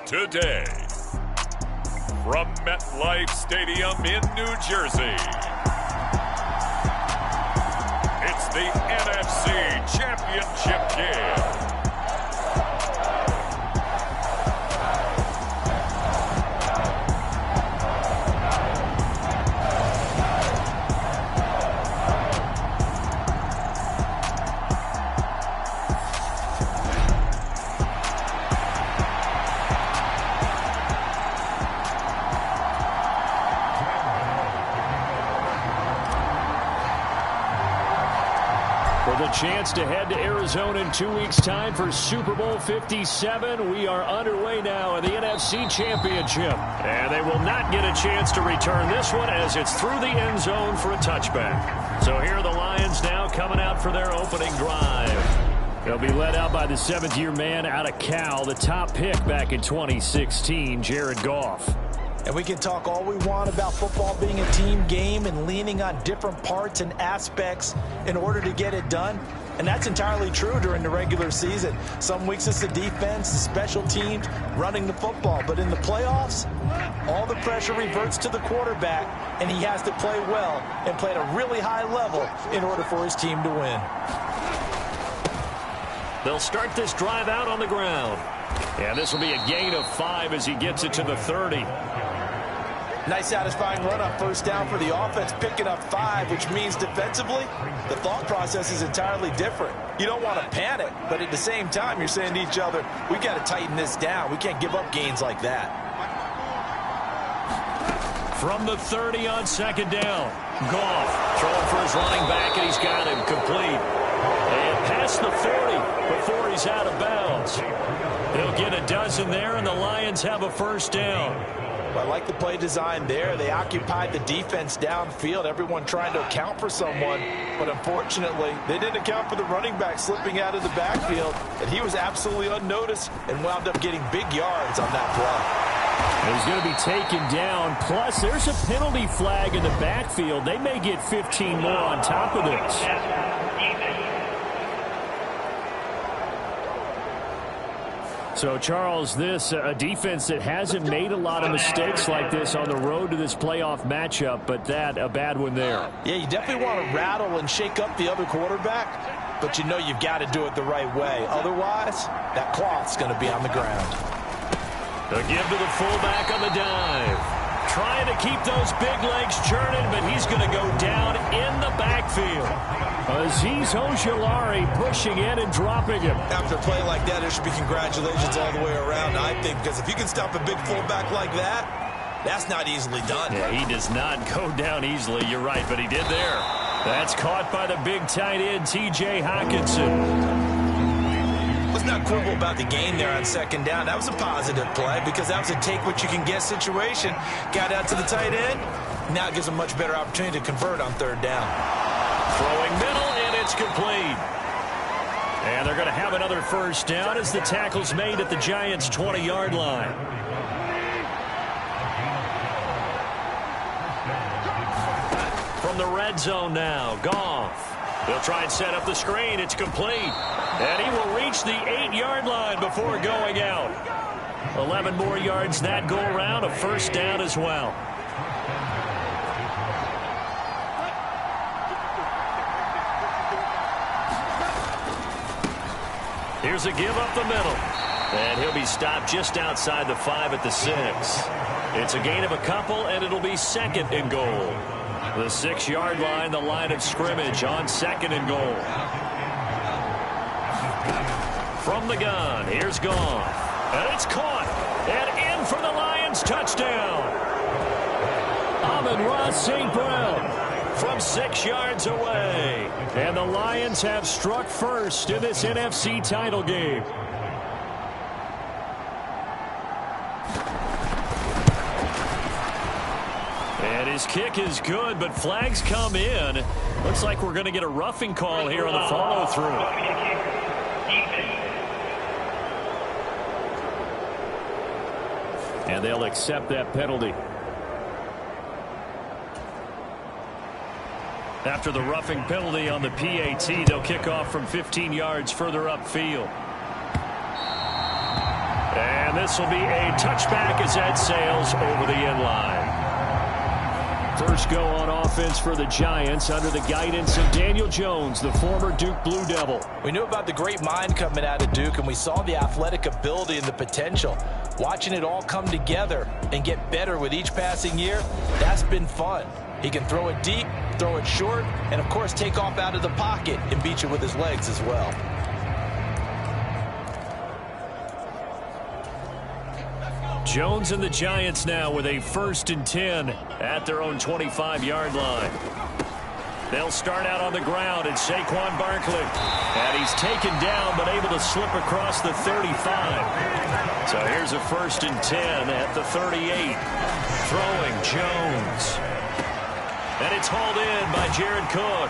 Today, from MetLife Stadium in New Jersey, it's the NFC Championship game. Chance to head to Arizona in 2 weeks' time for Super Bowl 57. We are underway now in the NFC Championship. And they will not get a chance to return this one as it's through the end zone for a touchback. So here are the Lions now coming out for their opening drive. They'll be led out by the seventh-year man out of Cal, the top pick back in 2016, Jared Goff. And we can talk all we want about football being a team game and leaning on different parts and aspects in order to get it done. And that's entirely true during the regular season. Some weeks it's the defense, the special teams, running the football. But in the playoffs, all the pressure reverts to the quarterback, and he has to play well and play at a really high level in order for his team to win. They'll start this drive out on the ground. And this will be a gain of 5 as he gets it to the 30. Nice satisfying run up first down for the offense, picking up 5, which means defensively, the thought process is entirely different. You don't want to panic, but at the same time, you're saying to each other, we got to tighten this down. We can't give up gains like that. From the 30 on second down, Goff throwing for his running back, and he's got him complete. And past the 40 before he's out of bounds. He'll get a dozen there, and the Lions have a first down. I like the play design there. They occupied the defense downfield, everyone trying to account for someone. But unfortunately, they didn't account for the running back slipping out of the backfield. And he was absolutely unnoticed and wound up getting big yards on that play. He's going to be taken down. Plus, there's a penalty flag in the backfield. They may get 15 more on top of this. So, Charles, this a defense that hasn't made a lot of mistakes like this on the road to this playoff matchup, but that a bad one there. Yeah, you definitely want to rattle and shake up the other quarterback, but you know you've got to do it the right way. Otherwise, that cloth's going to be on the ground. The give to the fullback on the dive. Trying to keep those big legs churning, but he's going to go down in the backfield. Azeez Ojulari pushing in and dropping him. After a play like that, there should be congratulations all the way around, I think, because if you can stop a big fullback like that, that's not easily done. Yeah, he does not go down easily. You're right, but he did there. That's caught by the big tight end, T.J. Hockenson. Let's not quibble about the gain there on second down. That was a positive play because that was a take-what-you-can-get situation. Got out to the tight end. Now it gives a much better opportunity to convert on third down. Throwing middle, and it's complete. And they're going to have another first down as the tackle's made at the Giants' 20-yard line. From the red zone now, Goff. They'll try and set up the screen. It's complete. And he will reach the 8-yard line before going out. 11 more yards that go around, a first down as well. Here's a give up the middle. And he'll be stopped just outside the 5 at the 6. It's a gain of a couple, and it'll be second and goal. The 6-yard line, the line of scrimmage on second and goal. From the gun, here's Goff. And it's caught. And in for the Lions, touchdown. Amon-Ra St. Brown from 6 yards away. And the Lions have struck first in this NFC title game. And his kick is good, but flags come in. Looks like we're going to get a roughing call here on the follow-through. And they'll accept that penalty. After the roughing penalty on the PAT, they'll kick off from 15 yards further upfield. And this will be a touchback as that sails over the end line. First go on offense for the Giants under the guidance of Daniel Jones, the former Duke Blue Devil. We knew about the great mind coming out of Duke, and we saw the athletic ability and the potential. Watching it all come together and get better with each passing year, that's been fun. He can throw it deep, throw it short, and, of course, take off out of the pocket and beat you with his legs as well. Jones and the Giants now with a 1st and 10 at their own 25-yard line. They'll start out on the ground, and Saquon Barkley. And he's taken down but able to slip across the 35. So here's a 1st and 10 at the 38. Throwing Jones. And it's hauled in by Jared Cook.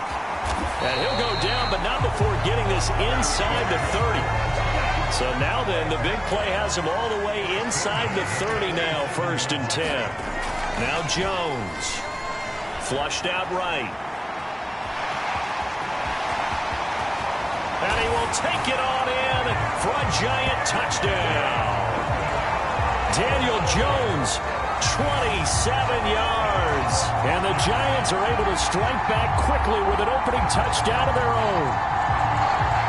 And he'll go down, but not before getting this inside the 30. So now then, the big play has him all the way inside the 30 now, 1st and 10. Now Jones. Flushed out right. And he will take it on in for a Giant touchdown. Daniel Jones, 27 yards. And the Giants are able to strike back quickly with an opening touchdown of their own.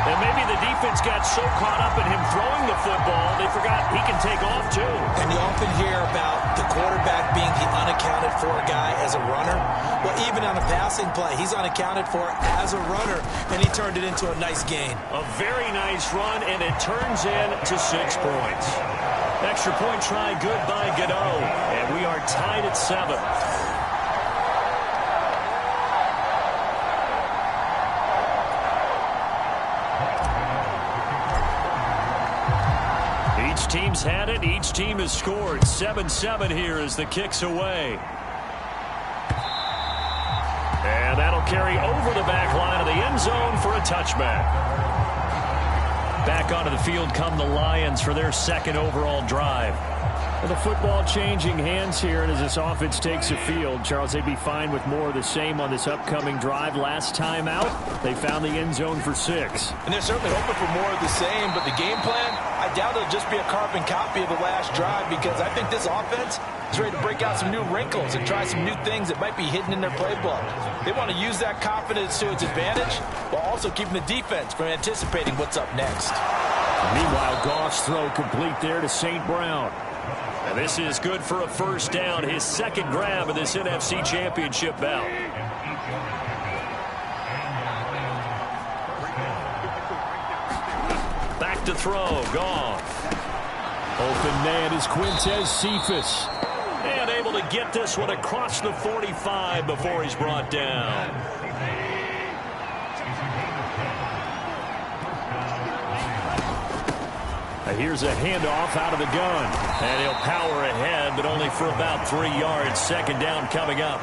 And maybe the defense got so caught up in him throwing the football, they forgot he can take off too. And you often hear about the quarterback being the unaccounted for guy as a runner. Well, even on a passing play, he's unaccounted for as a runner, and he turned it into a nice gain. A very nice run, and it turns into 6 points. Extra point try good by Godot, and we are tied at 7. Each team's had it. Each team has scored. 7-7 here as the kick's away. And that'll carry over the back line of the end zone for a touchback. Back onto the field come the Lions for their 2nd overall drive. Well, the football changing hands here, and as this offense takes the field, Charles, they'd be fine with more of the same on this upcoming drive. Last time out, they found the end zone for 6. And they're certainly hoping for more of the same, but the game plan, I doubt it'll just be a carbon copy of the last drive, because I think this offense is ready to break out some new wrinkles and try some new things that might be hidden in their playbook. They want to use that confidence to its advantage while also keeping the defense from anticipating what's up next. Meanwhile, Goff's throw complete there to St. Brown. And this is good for a 1st down, his 2nd grab of this NFC Championship bout. Back to throw, Goff. Open man is Quintez Cephus. And able to get this one across the 45 before he's brought down. Here's a handoff out of the gun. And he'll power ahead, but only for about 3 yards. 2nd down coming up.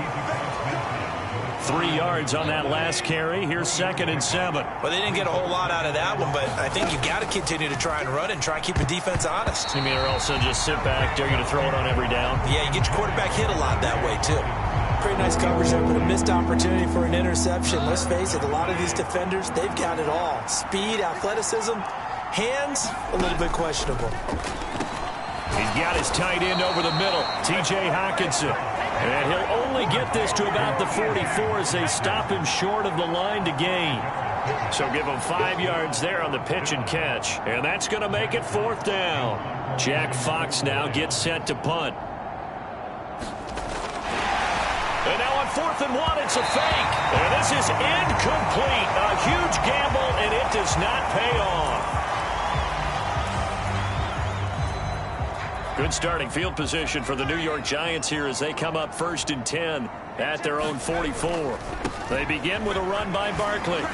3 yards on that last carry. Here's 2nd and 7. Well, they didn't get a whole lot out of that one, but I think you got to continue to try and run and try and keep the defense honest. You mean, or else they'll just sit back, dare you to throw it on every down? Yeah, you get your quarterback hit a lot that way, too. Pretty nice coverage there, but a missed opportunity for an interception. Let's face it, a lot of these defenders, they've got it all. Speed, athleticism, hands, a little bit questionable. He's got his tight end over the middle, T.J. Hockenson. And he'll only get this to about the 44 as they stop him short of the line to gain. So give him 5 yards there on the pitch and catch. And that's going to make it 4th down. Jack Fox now gets set to punt. And now on 4th and 1, it's a fake. And this is incomplete. A huge gamble, and it does not pay off. Good starting field position for the New York Giants here as they come up 1st and 10 at their own 44. They begin with a run by Barkley.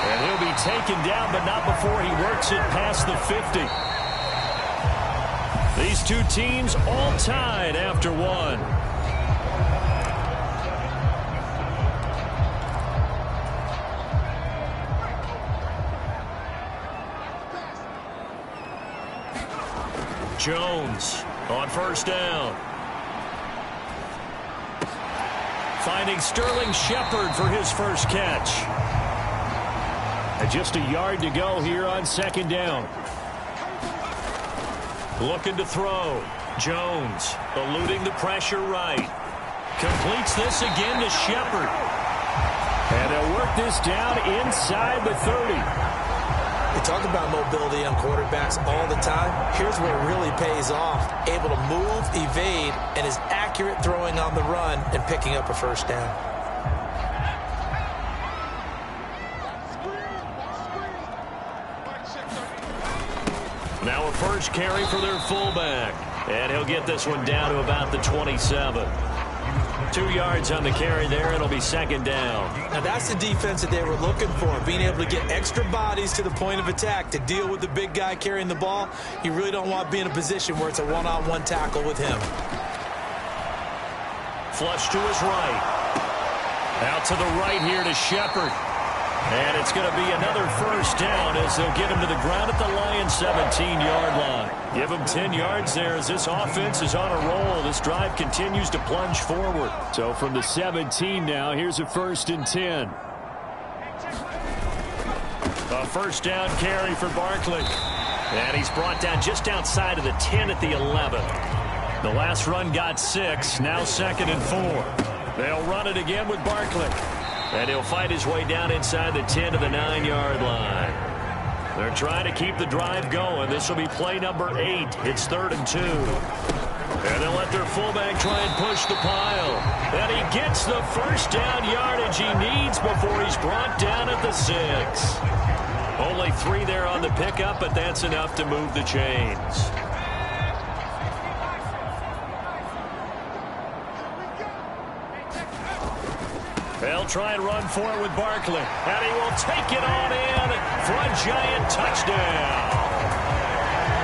And he'll be taken down, but not before he works it past the 50. These two teams all tied after one. Jones on 1st down. Finding Sterling Shepard for his first catch. And just a yard to go here on 2nd down. Looking to throw. Jones eluding the pressure right. Completes this again to Shepard. And they'll work this down inside the 30. We talk about mobility on quarterbacks all the time. Here's where it really pays off. Able to move, evade, and is accurate throwing on the run and picking up a first down. Now a first carry for their fullback. And he'll get this one down to about the 27. 2 yards on the carry there. It'll be second down. Now that's the defense that they were looking for, being able to get extra bodies to the point of attack to deal with the big guy carrying the ball. You really don't want to be in a position where it's a one-on-one tackle with him. Flush to his right. Out to the right here to Shepard. And it's going to be another first down as they'll get him to the ground at the Lions' 17-yard line. Give him 10 yards there as this offense is on a roll. This drive continues to plunge forward. So from the 17 now, here's a 1st and 10. A first down carry for Barkley. And he's brought down just outside of the 10 at the 11. The last run got 6, now 2nd and 4. They'll run it again with Barkley. And he'll fight his way down inside the 10 to the 9-yard line. They're trying to keep the drive going. This will be play number 8. It's 3rd and 2. And they'll let their fullback try and push the pile. And he gets the first down yardage he needs before he's brought down at the 6. Only 3 there on the pickup, but that's enough to move the chains. They'll try and run for it with Barkley. And he will take it on in for a giant touchdown.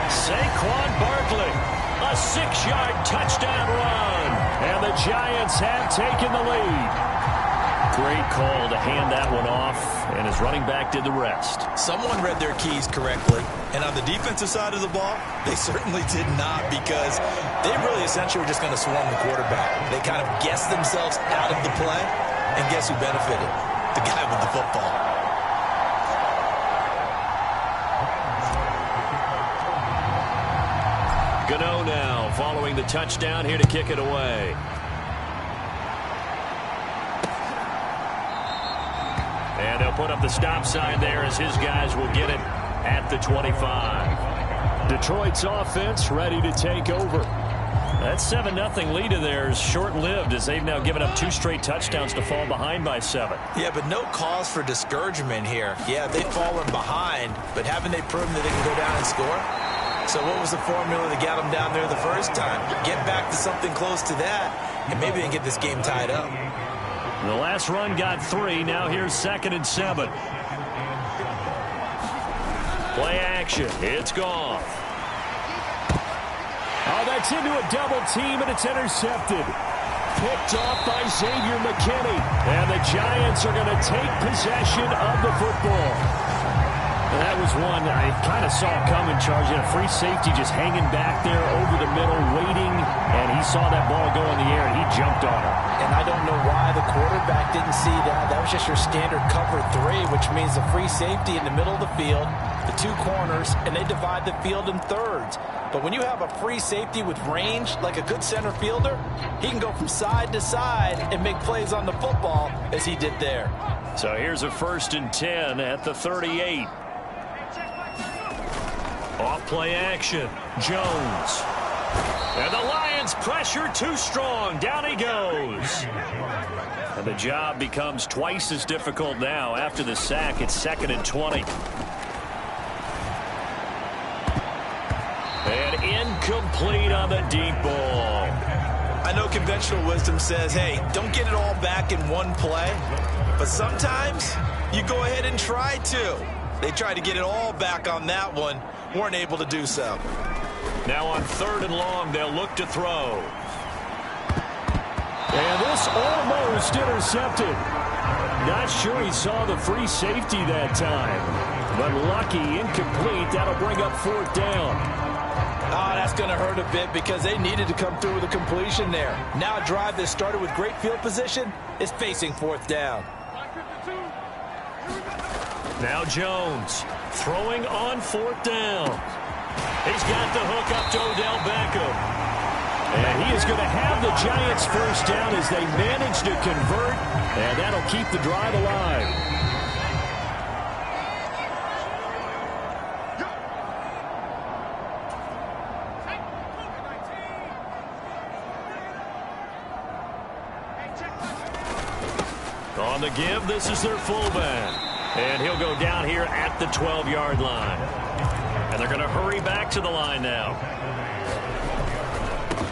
Saquon Barkley, a 6-yard touchdown run. And the Giants have taken the lead. Great call to hand that one off, and his running back did the rest. Someone read their keys correctly, and on the defensive side of the ball, they certainly did not, because they really essentially were just going to swarm the quarterback. They kind of guessed themselves out of the play. And guess who benefited? The guy with the football. Gano now following the touchdown here to kick it away. And they'll put up the stop sign there as his guys will get it at the 25. Detroit's offense ready to take over. That 7-0 lead of theirs short-lived as they've now given up 2 straight touchdowns to fall behind by 7. Yeah, but no cause for discouragement here. Yeah, they've fallen behind, but haven't they proven that they can go down and score? So what was the formula that got them down there the first time? Get back to something close to that, and maybe they can get this game tied up. The last run got 3. Now here's 2nd and 7. Play action. It's gone. Oh, that's into a double team, and it's intercepted. Picked off by Xavier McKinney. And the Giants are going to take possession of the football. And that was one I kind of saw coming, charging a free safety just hanging back there over the middle, waiting. And he saw that ball go in the air, and he jumped on it. And I don't know why the quarterback didn't see that. That was just your standard cover 3, which means the free safety in the middle of the field, the 2 corners, and they divide the field in thirds. But when you have a free safety with range, like a good center fielder, he can go from side to side and make plays on the football as he did there. So here's a 1st and 10 at the 38. Off play action. Jones. And the Lions pressure too strong. Down he goes. And the job becomes twice as difficult now. After the sack, it's 2nd and 20. And incomplete on the deep ball. I know conventional wisdom says, hey, don't get it all back in one play. But sometimes you go ahead and try to. They tried to get it all back on that one. Weren't able to do so. Now on 3rd and long, they'll look to throw. And this almost intercepted. Not sure he saw the free safety that time. But lucky, incomplete. That'll bring up 4th down. Oh, that's going to hurt a bit because they needed to come through with a completion there. Now a drive that started with great field position is facing 4th down. Now Jones throwing on 4th down. He's got the hook up to Odell Beckham. And he is going to have the Giants first down as they manage to convert, and that'll keep the drive alive. On the give, this is their fullback. And he'll go down here at the 12-yard line. And they're going to hurry back to the line now.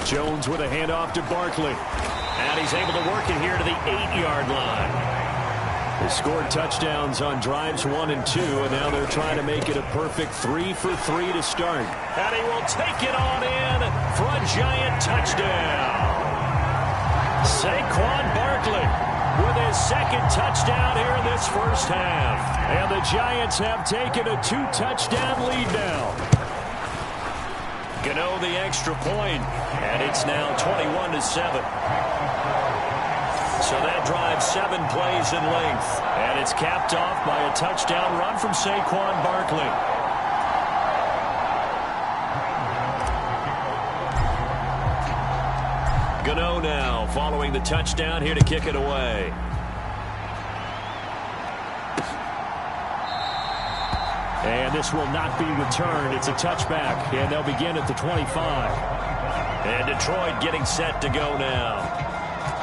Jones with a handoff to Barkley. And he's able to work it here to the 8-yard line. They scored touchdowns on drives 1 and 2, and now they're trying to make it a perfect 3 for 3 to start. And he will take it on in for a Giant touchdown. Saquon Barkley with his second touchdown here in this first half. And the Giants have taken a 2-touchdown lead now. Gano the extra point, and it's now 21-7. So that drives 7 plays in length, and it's capped off by a touchdown run from Saquon Barkley. Gano now following the touchdown here to kick it away. And this will not be returned. It's a touchback, and they'll begin at the 25. And Detroit getting set to go now.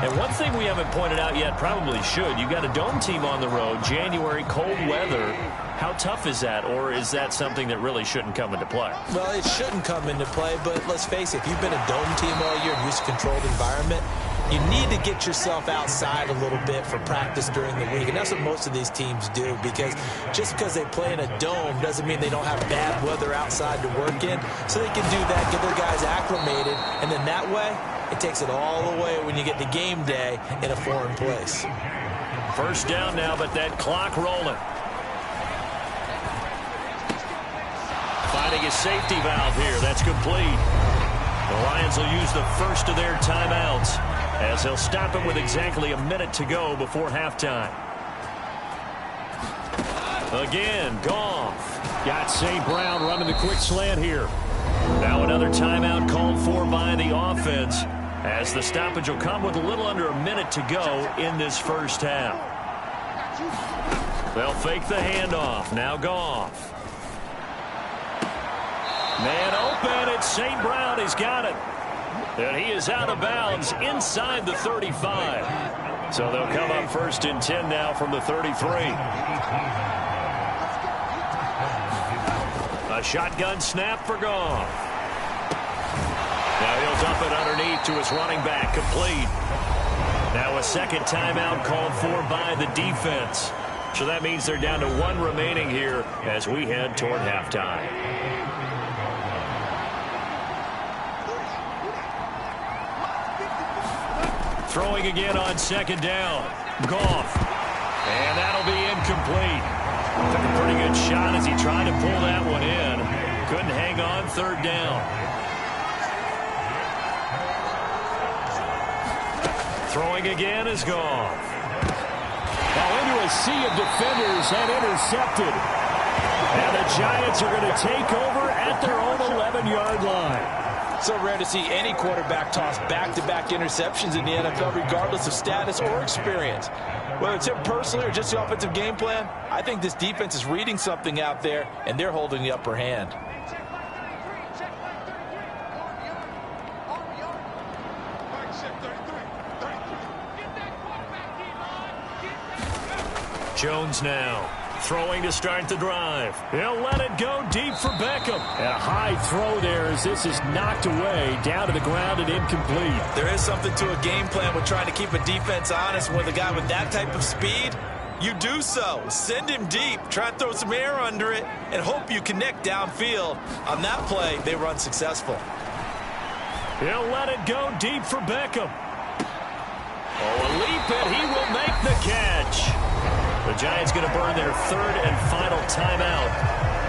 And one thing we haven't pointed out yet, probably should, you got a dome team on the road, January, cold weather. How tough is that, or is that something that really shouldn't come into play? Well, it shouldn't come into play, but let's face it, if you've been a dome team all year and used to a controlled environment, you need to get yourself outside a little bit for practice during the week. And that's what most of these teams do, because just because they play in a dome doesn't mean they don't have bad weather outside to work in. So they can do that, get their guys acclimated, and then that way, it takes it all away when you get to game day in a foreign place. First down now, but that clock rolling. Finding a safety valve here. That's complete. The Lions will use the first of their timeouts as they'll stop it with exactly a minute to go before halftime. Again, Goff. Got St. Brown running the quick slant here. Now another timeout called for by the offense, as the stoppage will come with a little under a minute to go in this first half. They'll fake the handoff. Now Goff. Man open. It's St. Brown. He's got it. And he is out of bounds inside the 35. So they'll come up first and 10 now from the 33. A shotgun snap for Goff. Now he'll dump it underneath to his running back, complete. Now a second timeout called for by the defense. So that means they're down to 1 remaining here as we head toward halftime. Throwing again on second down. Goff. And that'll be incomplete. Took a pretty good shot as he tried to pull that one in. Couldn't hang on, third down. Throwing again is Goff. Now into a sea of defenders and intercepted. And the Giants are going to take over at their own 11-yard line. So rare to see any quarterback toss back-to-back interceptions in the NFL, regardless of status or experience. Whether it's him personally or just the offensive game plan, I think this defense is reading something out there, and they're holding the upper hand. Jones now throwing to start the drive. He'll let it go deep for Beckham. And a high throw there as this is knocked away, down to the ground and incomplete. There is something to a game plan with trying to keep a defense honest. With a guy with that type of speed, you do so. Send him deep, try to throw some air under it, and hope you connect downfield. On that play, they run successful. He'll let it go deep for Beckham. Oh, a leap, and he will make the catch. The Giants going to burn their third and final timeout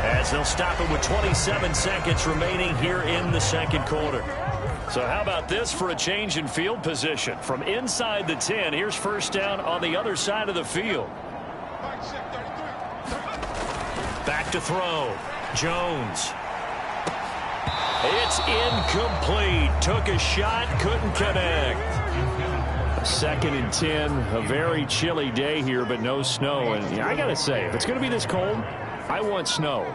as they'll stop it with 27 seconds remaining here in the second quarter. So how about this for a change in field position? From inside the 10, here's first down on the other side of the field. Back to throw. Jones. It's incomplete. Took a shot, couldn't connect. 2nd and 10. A very chilly day here, but no snow. And yeah, I got to say, if it's going to be this cold, I want snow.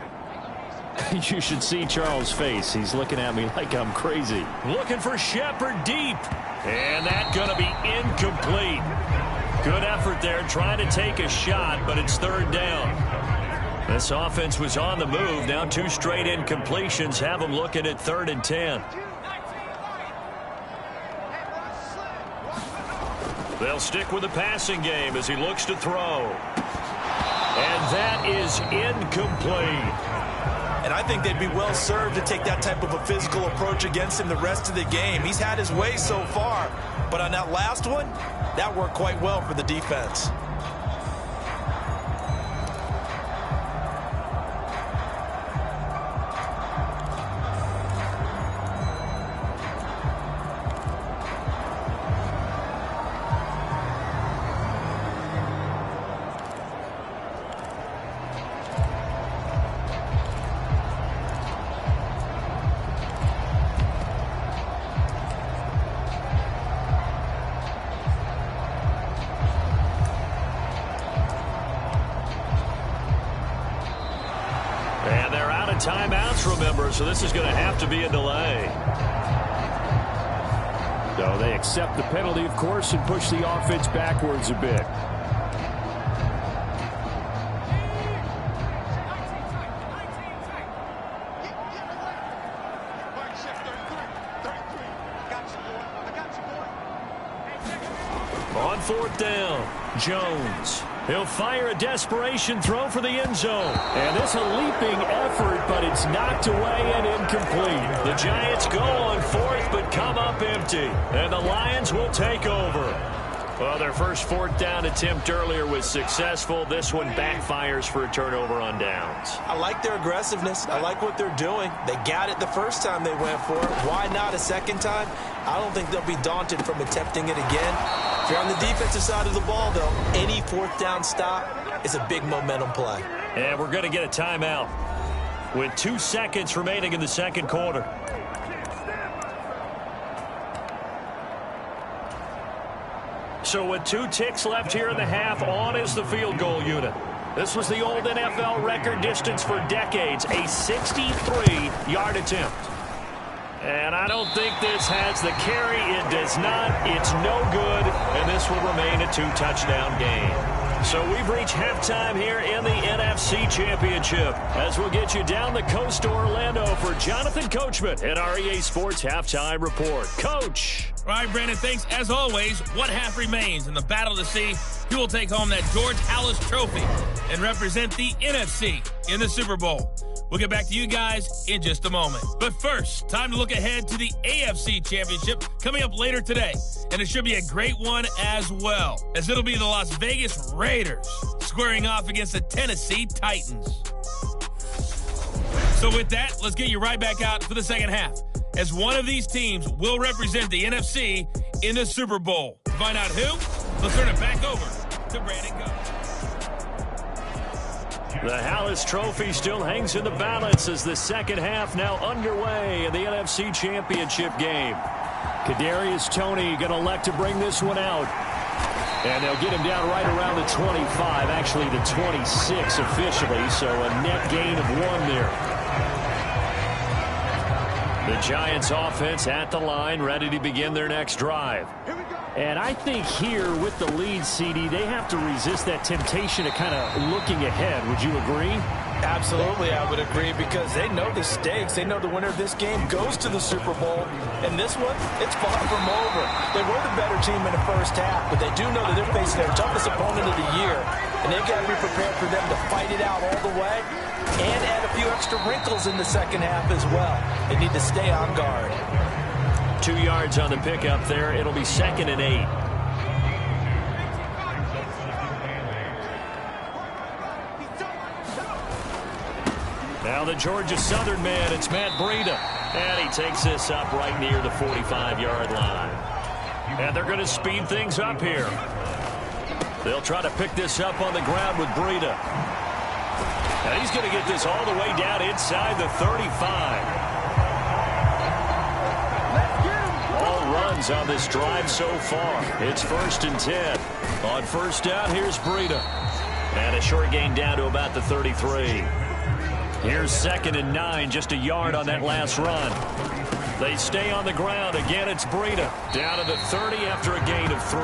You should see Charles' face. He's looking at me like I'm crazy. Looking for Shepard deep. And that's going to be incomplete. Good effort there trying to take a shot, but it's 3rd down. This offense was on the move. Now 2 straight incompletions have them looking at 3rd and 10. They'll stick with the passing game as he looks to throw. And that is incomplete. And I think they'd be well served to take that type of a physical approach against him the rest of the game. He's had his way so far, but on that last one, that worked quite well for the defense. Timeouts, remember, so this is going to have to be a delay. So they accept the penalty, of course, and push the offense backwards a bit. On 4th down, Jones. He'll fire a desperation throw for the end zone. And this a leaping effort, but it's knocked away and incomplete. The Giants go on 4th, but come up empty. And the Lions will take over. Well, their first 4th down attempt earlier was successful. This one backfires for a turnover on downs. I like their aggressiveness. I like what they're doing. They got it the first time they went for it. Why not a second time? I don't think they'll be daunted from attempting it again. If you're on the defensive side of the ball, though, any 4th down stop is a big momentum play. And we're going to get a timeout with 2 seconds remaining in the 2nd quarter. So with 2 ticks left here in the half, on is the field goal unit. This was the old NFL record distance for decades, a 63-yard attempt. And I don't think this has the carry. It does not. It's no good. And this will remain a 2-touchdown game. So we've reached halftime here in the NFC Championship. As we'll get you down the coast to Orlando for Jonathan Coachman at our EA Sports Halftime Report. Coach. All right, Brandon, thanks. As always, one half remains in the battle to see who will take home that George Halas Trophy and represent the NFC in the Super Bowl. We'll get back to you guys in just a moment. But first, time to look ahead to the AFC Championship coming up later today. And it should be a great one as well, as it'll be the Las Vegas Raiders squaring off against the Tennessee Titans. So with that, let's get you right back out for the second half, as one of these teams will represent the NFC in the Super Bowl. To find out who, let's turn it back over to Brandon Go. The Halas Trophy still hangs in the balance as the second half now underway in the NFC Championship game. Kadarius Toney going to elect to bring this one out. And they'll get him down right around the 25, actually the 26 officially, so a net gain of 1 there. The Giants offense at the line, ready to begin their next drive. And I think here with the lead, CD, they have to resist that temptation of kind of looking ahead. Would you agree? Absolutely, I would agree, because they know the stakes. They know the winner of this game goes to the Super Bowl. And this one, it's far from over. They were the better team in the first half, but they do know that they're facing their toughest opponent of the year. And they've got to be prepared for them to fight it out all the way and add a few extra wrinkles in the second half as well. They need to stay on guard. 2 yards on the pickup there. It'll be 2nd and 8. Now the Georgia Southern man, it's Matt Breida. And he takes this up right near the 45-yard line. And they're going to speed things up here. They'll try to pick this up on the ground with Breida. And he's going to get this all the way down inside the 35. runs on this drive so far. It's 1st and 10. On first down, here's Breida. And a short gain down to about the 33. Here's 2nd and 9, just a yard on that last run. They stay on the ground. Again, it's Breida. Down to the 30 after a gain of 3.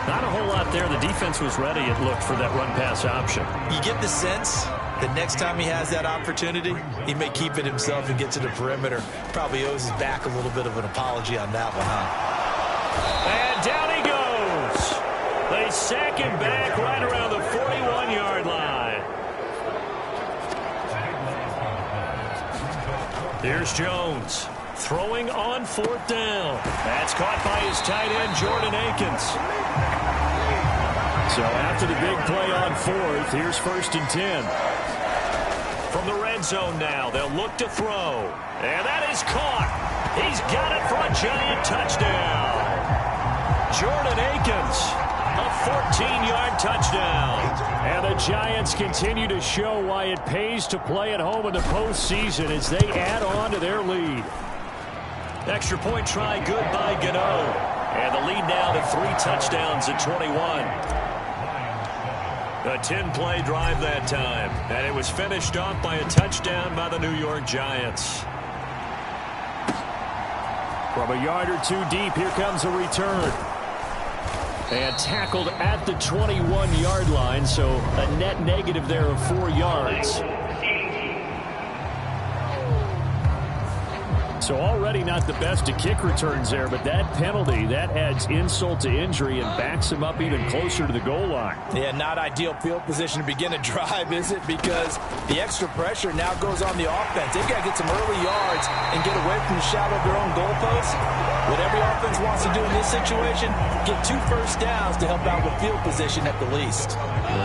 Not a whole lot there. The defense was ready, it looked, for that run-pass option. You get the sense that next time he has that opportunity, he may keep it himself and get to the perimeter. Probably owes his back a little bit of an apology on that one, huh? And down he goes. They sack him back right around the 41-yard line. Here's Jones throwing on 4th down. That's caught by his tight end, Jordan Akins. So after the big play on 4th, here's 1st and 10. From the red zone now, they'll look to throw. And that is caught. He's got it for a giant touchdown. Jordan Akins, a 14-yard touchdown. And the Giants continue to show why it pays to play at home in the postseason as they add on to their lead. Extra point try good by Gano. And the lead now to 3 touchdowns at 21. A 10-play drive that time, and it was finished off by a touchdown by the New York Giants. From a yard or 2 deep, here comes a return. And tackled at the 21-yard line, so a net negative there of 4 yards. So already not the best of kick returns there, but that penalty, that adds insult to injury and backs him up even closer to the goal line. Yeah, not ideal field position to begin a drive, is it? Because the extra pressure now goes on the offense. They've got to get some early yards and get away from the shadow of their own goalposts. What every offense wants to do in this situation, get 2 first downs to help out with field position at the least.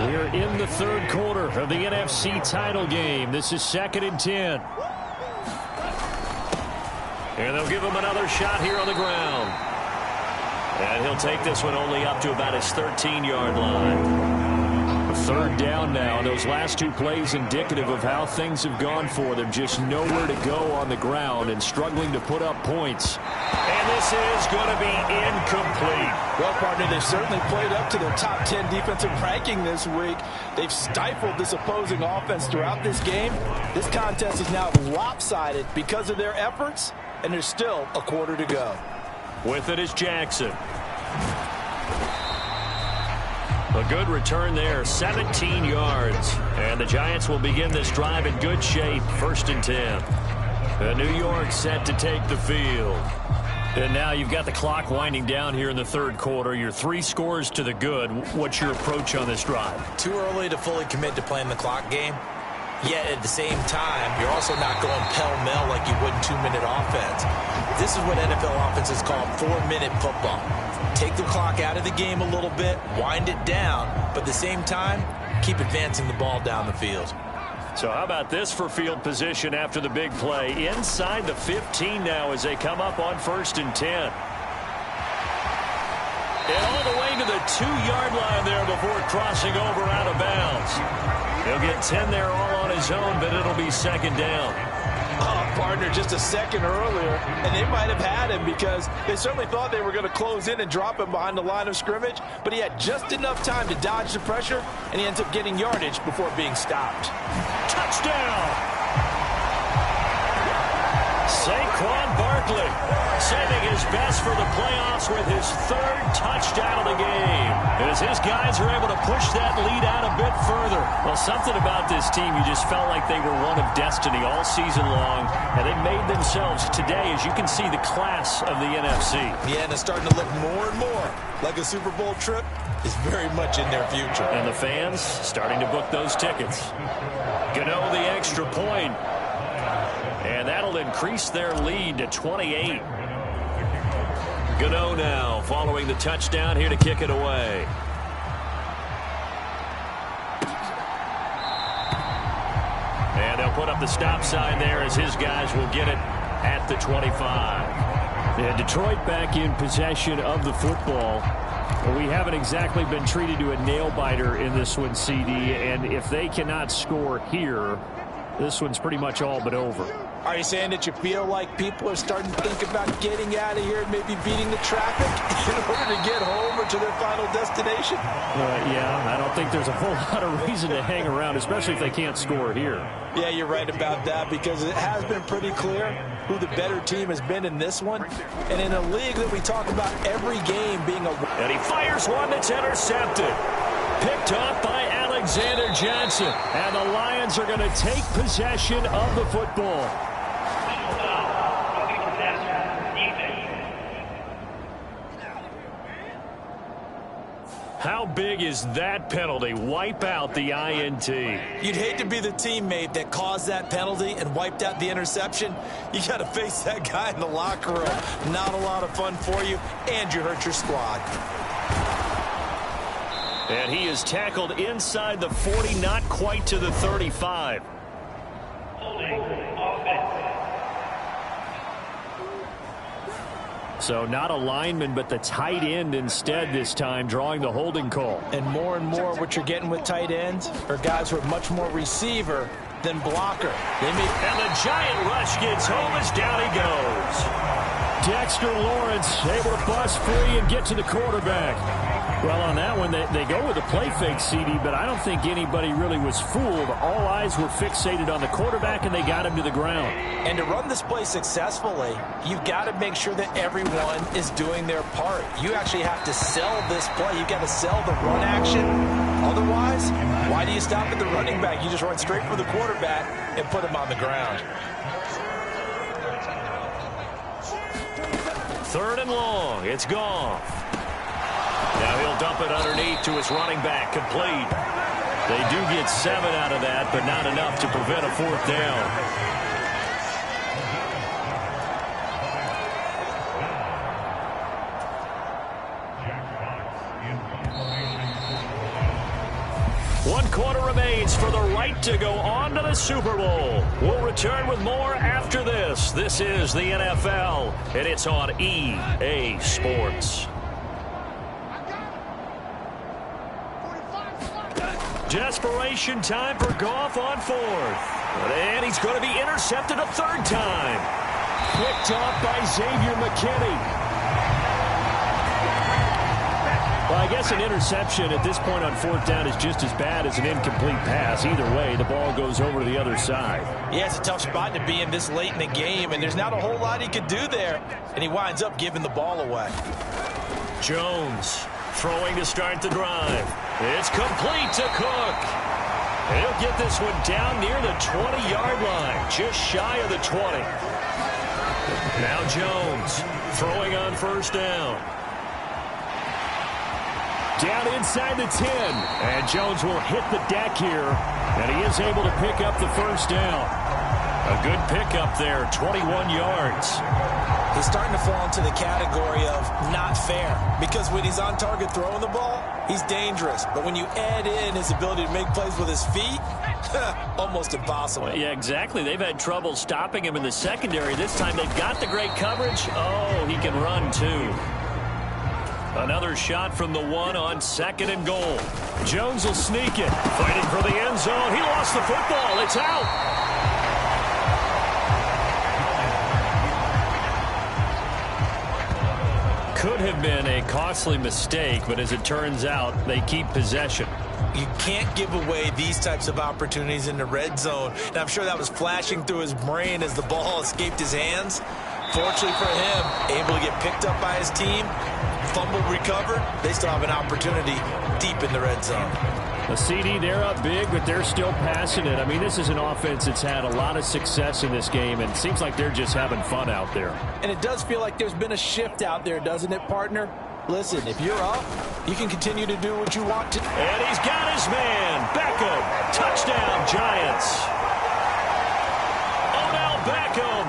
We're in the 3rd quarter of the NFC title game. This is 2nd and 10. And they'll give him another shot here on the ground. And he'll take this one only up to about his 13-yard line. 3rd down now. Those last 2 plays indicative of how things have gone for them. Just nowhere to go on the ground and struggling to put up points. And this is going to be incomplete. Well, partner, they've certainly played up to their top 10 defensive ranking this week. They've stifled this opposing offense throughout this game. This contest is now lopsided because of their efforts, and there's still a quarter to go. With it is Jackson. A good return there, 17 yards. And the Giants will begin this drive in good shape, 1st and 10. New York set to take the field. And now you've got the clock winding down here in the 3rd quarter. You're 3 scores to the good. What's your approach on this drive? Too early to fully commit to playing the clock game. Yet at the same time, you're also not going pell-mell like you would in 2-minute offense. This is what NFL offenses call 4-minute football. Take the clock out of the game a little bit, wind it down, but at the same time, keep advancing the ball down the field. So how about this for field position after the big play? Inside the 15 now as they come up on 1st and 10. And all the way to the 2-yard line there before crossing over out of bounds. He'll get 10 there all on his own, but it'll be 2nd down. Oh, partner, just a second earlier, and they might have had him because they certainly thought they were going to close in and drop him behind the line of scrimmage, but he had just enough time to dodge the pressure, and he ends up getting yardage before being stopped. Touchdown! Saquon Barkley saving his best for the playoffs with his 3rd touchdown of the game. As his guys are able to push that lead out a bit further. Well, something about this team, you just felt like they were one of destiny all season long, and they made themselves today, as you can see, the class of the NFC. Yeah, and it's starting to look more and more like a Super Bowl trip is very much in their future. And the fans starting to book those tickets. Gano the extra point. And that'll increase their lead to 28. Gano now following the touchdown here to kick it away. And they'll put up the stop sign there as his guys will get it at the 25. Yeah, Detroit back in possession of the football. We haven't exactly been treated to a nail-biter in this one, CD. And if they cannot score here, this one's pretty much all but over. Are you saying that you feel like people are starting to think about getting out of here and maybe beating the traffic in order to get home or to their final destination? Yeah, I don't think there's a whole lot of reason to hang around, especially if they can't score here. Yeah, you're right about that, because it has been pretty clear who the better team has been in this one. And in a league that we talk about every game being a... And he fires one that's intercepted. Picked off by Alexander Johnson. And the Lions are going to take possession of the football. How big is that penalty? Wipe out the INT. You'd hate to be the teammate that caused that penalty and wiped out the interception. You got to face that guy in the locker room. Not a lot of fun for you, and you hurt your squad. And he is tackled inside the 40, not quite to the 35. So not a lineman, but the tight end instead this time, drawing the holding call. And more what you're getting with tight ends are guys who are much more receiver than blocker. And the giant rush gets home as down he goes. Dexter Lawrence able to bust free and get to the quarterback. Well, on that one, they go with a play fake, CD, but I don't think anybody really was fooled. All eyes were fixated on the quarterback, and they got him to the ground. And to run this play successfully, you've got to make sure that everyone is doing their part. You actually have to sell this play. You've got to sell the run action. Otherwise, why do you stop at the running back? You just run straight for the quarterback and put him on the ground. 3rd and long. It's gone. Now he'll dump it underneath to his running back, complete. They do get 7 out of that, but not enough to prevent a 4th down. One quarter remains for the right to go on to the Super Bowl. We'll return with more after this. This is the NFL, and it's on EA Sports. Desperation time for Goff on 4th. And he's going to be intercepted a 3rd time. Picked off by Xavier McKinney. Well, I guess an interception at this point on 4th down is just as bad as an incomplete pass. Either way, the ball goes over to the other side. Yeah, it's a tough spot to be in this late in the game, and there's not a whole lot he could do there. And he winds up giving the ball away. Jones throwing to start the drive. It's complete to Cook. He'll get this one down near the 20-yard line, just shy of the 20. Now Jones throwing on 1st down. Down inside the 10. And Jones will hit the deck here. And he is able to pick up the 1st down. A good pickup there, 21 yards. He's starting to fall into the category of not fair, because when he's on target throwing the ball, he's dangerous. But when you add in his ability to make plays with his feet, almost impossible. Yeah, exactly. They've had trouble stopping him in the secondary. This time they've got the great coverage. Oh, he can run too. Another shot from the 1 on 2nd and goal. Jones will sneak it. Fighting for the end zone. He lost the football. It's out. Could have been a costly mistake, but as it turns out, they keep possession. You can't give away these types of opportunities in the red zone. And I'm sure that was flashing through his brain as the ball escaped his hands. Fortunately for him, able to get picked up by his team, fumble recovered. They still have an opportunity deep in the red zone. The CD, they're up big, but they're still passing it. I mean, this is an offense that's had a lot of success in this game, and it seems like they're just having fun out there. And it does feel like there's been a shift out there, doesn't it, partner? Listen, if you're up, you can continue to do what you want to. And he's got his man. Beckham. Touchdown, Giants. Odell Beckham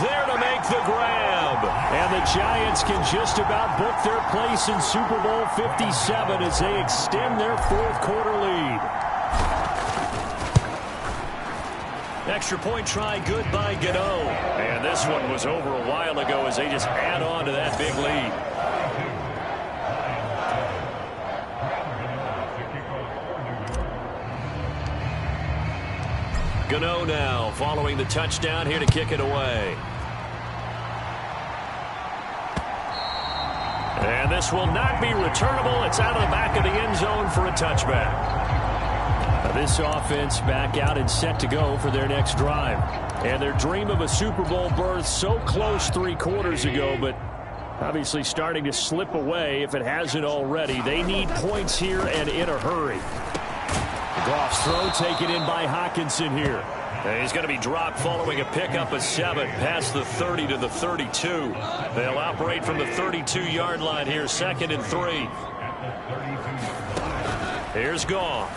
there to make the grab. And the Giants can just about book their place in Super Bowl 57 as they extend their 4th quarter lead. Extra point try good by Gano. And this one was over a while ago as they just add on to that big lead. Gano now following the touchdown here to kick it away. And this will not be returnable. It's out of the back of the end zone for a touchback. Now this offense back out and set to go for their next drive. And their dream of a Super Bowl berth so close 3 quarters ago, but obviously starting to slip away if it hasn't already. They need points here and in a hurry. Goff's throw taken in by Hockenson here. And he's going to be dropped following a pickup of 7 past the 30 to the 32. They'll operate from the 32-yard line here, 2nd and 3. Here's Goff.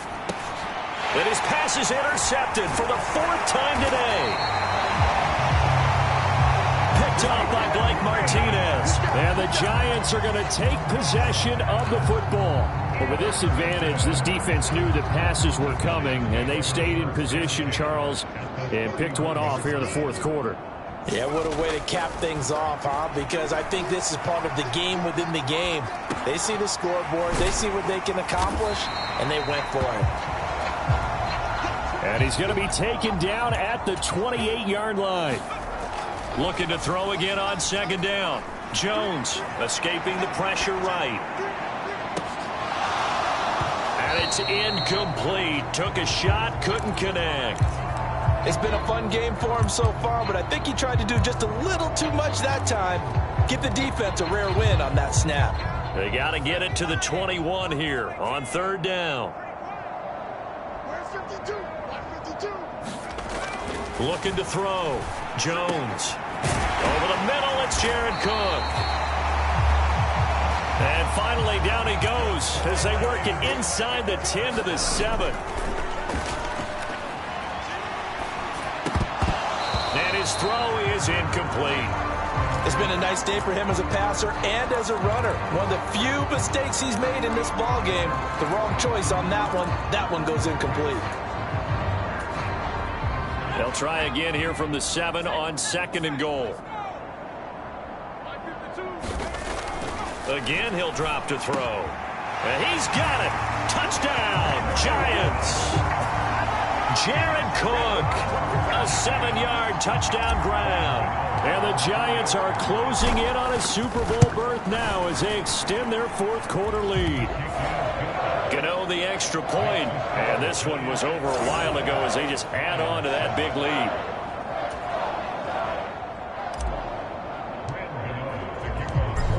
And his pass is intercepted for the 4th time today. Picked up by Blake Martinez. And the Giants are going to take possession of the football. But with this advantage, this defense knew that passes were coming, and they stayed in position, Charles, and picked one off here in the 4th quarter. Yeah, what a way to cap things off, huh? Because I think this is part of the game within the game. They see the scoreboard, they see what they can accomplish, and they went for it. And he's going to be taken down at the 28-yard line. Looking to throw again on 2nd down. Jones escaping the pressure right. And it's incomplete. Took a shot, couldn't connect. It's been a fun game for him so far, but I think he tried to do just a little too much that time. Give the defense a rare win on that snap. They got to get it to the 21 here on 3rd down. Looking to throw. Jones. Over the middle, it's Jared Cook. And finally, down he goes as they work it inside the 10 to the 7. And his throw is incomplete. It's been a nice day for him as a passer and as a runner. One of the few mistakes he's made in this ball game. The wrong choice on that one. That one goes incomplete. They'll try again here from the 7 on 2nd and goal. Again, he'll drop to throw. And he's got it. Touchdown, Giants. Jared Cook, a 7-yard touchdown grab. And the Giants are closing in on a Super Bowl berth now as they extend their 4th quarter lead. Gano the extra point, and this one was over a while ago as they just add on to that big lead.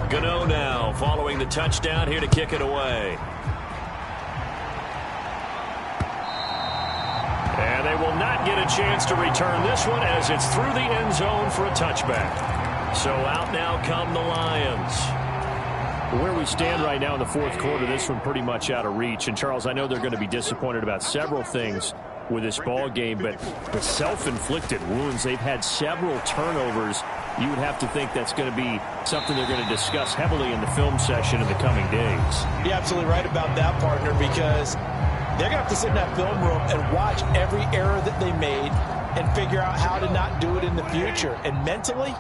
Gano now following the touchdown here to kick it away. And they will not get a chance to return this one as it's through the end zone for a touchback. So out now come the Lions. Where we stand right now in the 4th quarter, this one pretty much out of reach. And, Charles, I know they're going to be disappointed about several things with this ball game, but the self-inflicted wounds, they've had several turnovers. You would have to think that's going to be something they're going to discuss heavily in the film session in the coming days. You're absolutely right about that, partner, because they're going to have to sit in that film room and watch every error that they made and figure out how to not do it in the future. And mentally,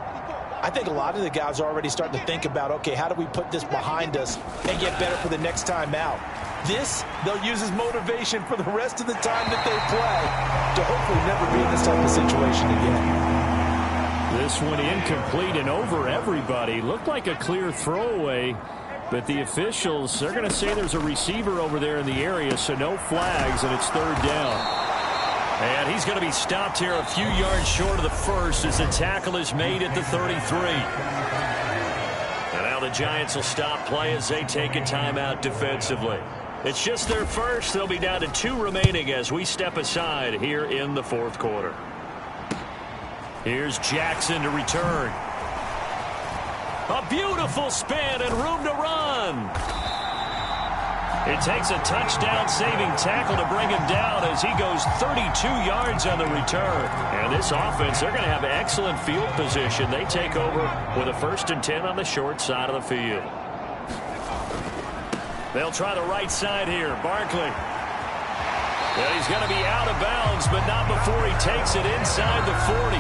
I think a lot of the guys are already starting to think about, okay, how do we put this behind us and get better for the next time out? This, they'll use as motivation for the rest of the time that they play to hopefully never be in this type of situation again. This one incomplete and over everybody. Looked like a clear throwaway, but the officials, they're going to say there's a receiver over there in the area, so no flags, and it's 3rd down. And he's going to be stopped here a few yards short of the first as the tackle is made at the 33. And now the Giants will stop play as they take a timeout defensively. It's just their first. They'll be down to 2 remaining as we step aside here in the 4th quarter. Here's Jackson to return. A beautiful spin and room to run. It takes a touchdown-saving tackle to bring him down as he goes 32 yards on the return. And this offense, they're going to have excellent field position. They take over with a 1st and 10 on the short side of the field. They'll try the right side here. Barkley. And he's going to be out of bounds, but not before he takes it inside the 40.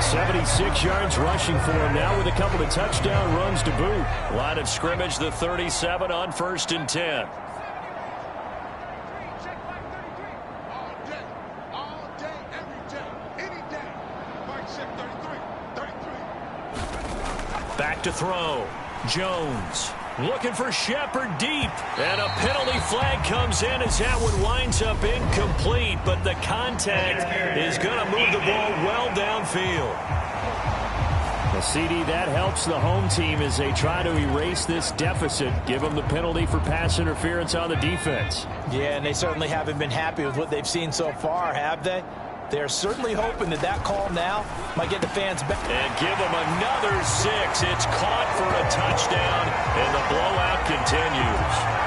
76 yards rushing for him now with a couple of touchdown runs to boot. Line of scrimmage, the 37 on 1st and 10. Back to throw. Jones looking for Shepard deep. And a penalty flag comes in as that one winds up incomplete. But the contact is going to move the ball well downfield. Well, CD, that helps the home team as they try to erase this deficit. Give them the penalty for pass interference on the defense. Yeah, and they certainly haven't been happy with what they've seen so far, have they? They're certainly hoping that that call now might get the fans back. And give them another 6. It's caught for a touchdown, and the blowout continues.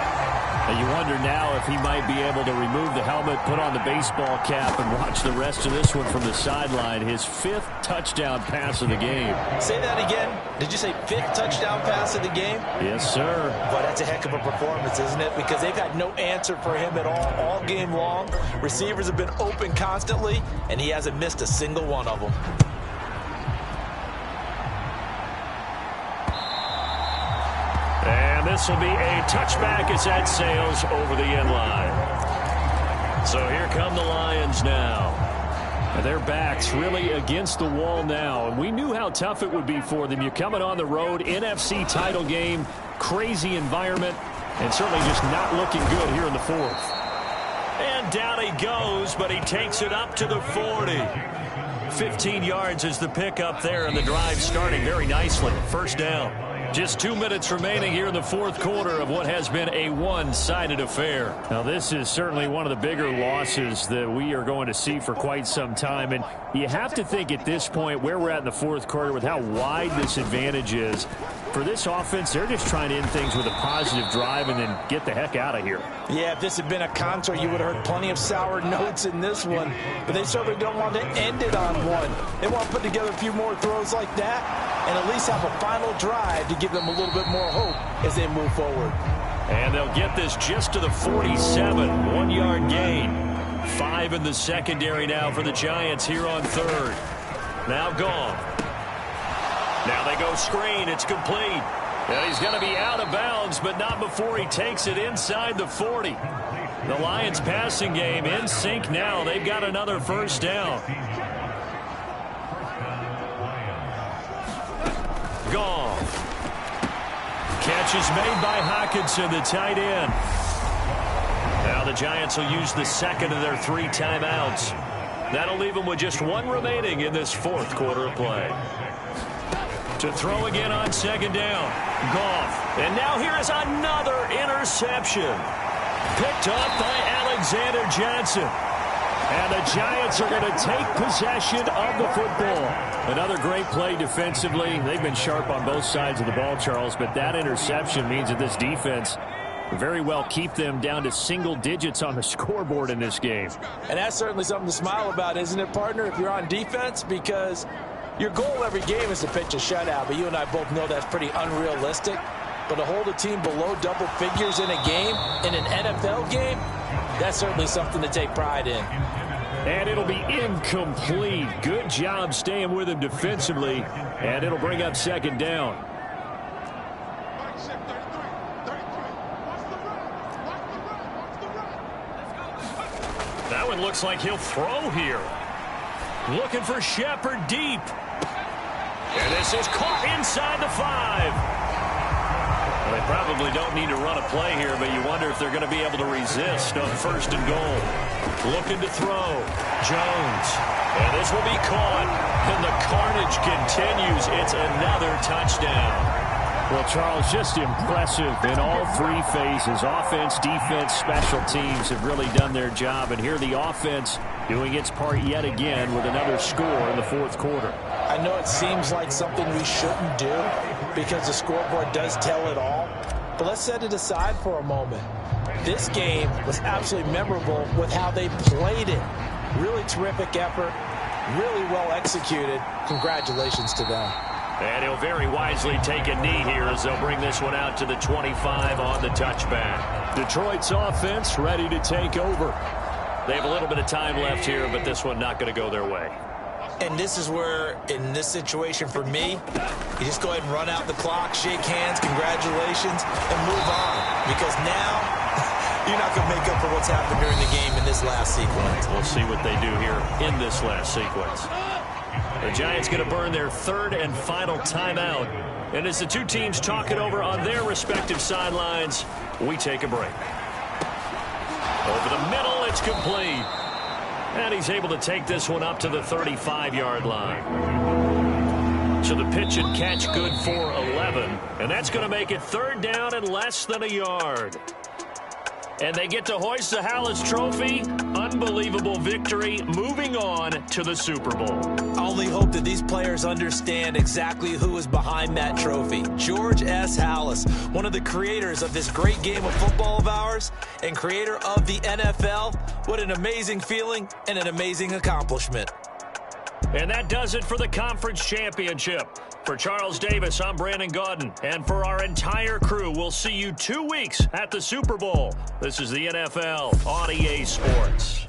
And you wonder now if he might be able to remove the helmet, put on the baseball cap, and watch the rest of this one from the sideline. His 5th touchdown pass of the game. Say that again. Did you say 5th touchdown pass of the game? Yes, sir. Well, that's a heck of a performance, isn't it? Because they've had no answer for him at all game long. Receivers have been open constantly, and he hasn't missed a single one of them. And this will be a touchback as that sails over the end line. So here come the Lions now. And their backs really against the wall now. And we knew how tough it would be for them. You're coming on the road, NFC title game, crazy environment, and certainly just not looking good here in the 4th. And down he goes, but he takes it up to the 40. 15 yards is the pickup there, and the drive starting very nicely. First down. Just 2 minutes remaining here in the 4th quarter of what has been a one-sided affair. Now, this is certainly one of the bigger losses that we are going to see for quite some time. And you have to think at this point where we're at in the 4th quarter with how wide this advantage is. For this offense, they're just trying to end things with a positive drive and then get the heck out of here. Yeah, if this had been a concert, you would have heard plenty of sour notes in this one. But they certainly don't want to end it on one. They want to put together a few more throws like that and at least have a final drive to give them a little bit more hope as they move forward. And they'll get this just to the 47. 1-yard gain. 5 in the secondary now for the Giants here on 3rd. Now gone. Now they go screen. It's complete. And he's going to be out of bounds, but not before he takes it inside the 40. The Lions passing game in sync now. They've got another first down. Gone. Catch is made by Hockenson, the tight end. Now the Giants will use the second of their 3 timeouts. That'll leave them with just 1 remaining in this 4th quarter of play. To throw again on 2nd down. Goff. And now here is another interception. Picked up by Alexander Johnson. And the Giants are going to take possession of the football. Another great play defensively. They've been sharp on both sides of the ball, Charles, but that interception means that this defense very well keep them down to single digits on the scoreboard in this game. And that's certainly something to smile about, isn't it, partner, if you're on defense? Because your goal every game is to pitch a shutout, but you and I both know that's pretty unrealistic. But to hold a team below double figures in a game, in an NFL game, that's certainly something to take pride in. And it'll be incomplete. Good job staying with him defensively. And it'll bring up 2nd down. That one looks like he'll throw here. Looking for Shepard deep. And this is caught inside the 5. Well, they probably don't need to run a play here, but you wonder if they're going to be able to resist on 1st and goal. Looking to throw. Jones. And this will be caught. And the carnage continues. It's another touchdown. Well, Charles, just impressive in all 3 phases. Offense, defense, special teams have really done their job. And here the offense doing its part yet again with another score in the 4th quarter. I know it seems like something we shouldn't do because the scoreboard does tell it all. But let's set it aside for a moment. This game was absolutely memorable with how they played it. Really terrific effort, really well executed. Congratulations to them. And he'll very wisely take a knee here as they'll bring this one out to the 25 on the touchback. Detroit's offense ready to take over. They have a little bit of time left here, but this one not going to go their way. And this is where, in this situation for me, you just go ahead and run out the clock, shake hands, congratulations, and move on. Because now, you're not going to make up for what's happened during the game in this last sequence. We'll see what they do here in this last sequence. The Giants going to burn their third and final timeout. And as the two teams talk it over on their respective sidelines, we take a break. Over the middle, it's complete. And he's able to take this one up to the 35-yard line. So the pitch and catch good for 11. And that's going to make it third down and less than a yard. And they get to hoist the Hallis Trophy. Unbelievable victory, moving on to the Super Bowl. I only hope that these players understand exactly who is behind that trophy. George S. Halas, one of the creators of this great game of football of ours and creator of the NFL. What an amazing feeling and an amazing accomplishment. And that does it for the conference championship. For Charles Davis, I'm Brandon Gaudin. And for our entire crew, we'll see you 2 weeks at the Super Bowl. This is the NFL on EA Sports.